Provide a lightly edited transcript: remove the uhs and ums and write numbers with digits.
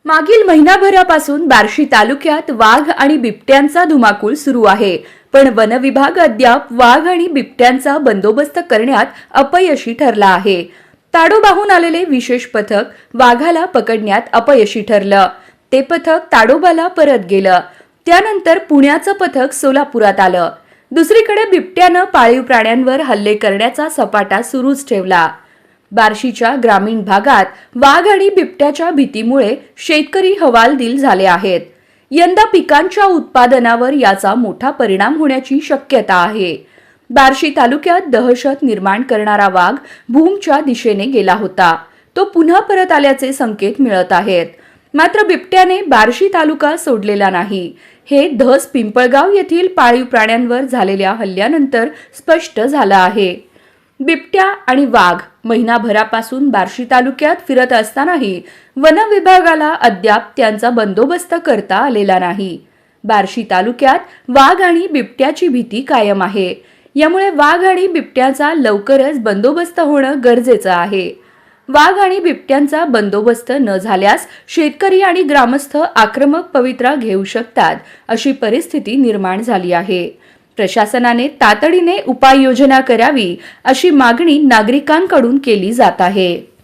मागील महिनाभरापासून बार्शी तालुक्यात वाघ आणि बिबट्यांचा धुमाकूळ सुरू आहे, पण वन विभाग अद्याप वाघ आणि बिबट्यांचा बंदोबस्त करण्यात अपयशी ठरला आहे. ताडोबाहून आलेले विशेष पथक वाघाला पकडण्यात अपयशी ठरलं. ते पथक ताडोबाला परत गेलं. त्यानंतर पुण्याचं पथक सोलापुरात आलं. दुसरीकडे बिबट्यानं पाळीव प्राण्यांवर हल्ले करण्याचा सपाटा सुरूच ठेवला. बार्शीच्या ग्रामीण भागात वाघ आणि बिबट्याच्या भीतीमुळे शेतकरी हवालदिल झाले आहेत. यंदा पिकांच्या उत्पादनावर याचा मोठा परिणाम होण्याची शक्यता आहे. बार्शी तालुक्यात दहशत निर्माण करणारा वाघ भूमच्या दिशेने गेला होता. तो पुन्हा परत आल्याचे संकेत मिळत आहेत. मात्र बिबट्याने बार्शी तालुका सोडलेला नाही. हे धस पिंपळगाव येथील पाळीव प्राण्यांवर झालेल्या हल्ल्यानंतर स्पष्ट झालं आहे. बिबट्या आणि वाघ महिनाभरापासून बार्शी तालुक्यात फिरत असतानाही वन विभागाला अद्याप त्यांचा बंदोबस्त करता आलेला नाही. बार्शी तालुक्यात वाघ आणि बिबट्याची भीती कायम आहे. यामुळे वाघ आणि बिबट्याचा लवकरच बंदोबस्त होणं गरजेचं आहे. वाघ आणि बिबट्यांचा बंदोबस्त न झाल्यास शेतकरी आणि ग्रामस्थ आक्रमक पवित्रा घेऊ शकतात, अशी परिस्थिती निर्माण झाली आहे. प्रशासनाने तातडीने उपाययोजना करावी, अशी मागणी नागरिकांकडून केली जात आहे.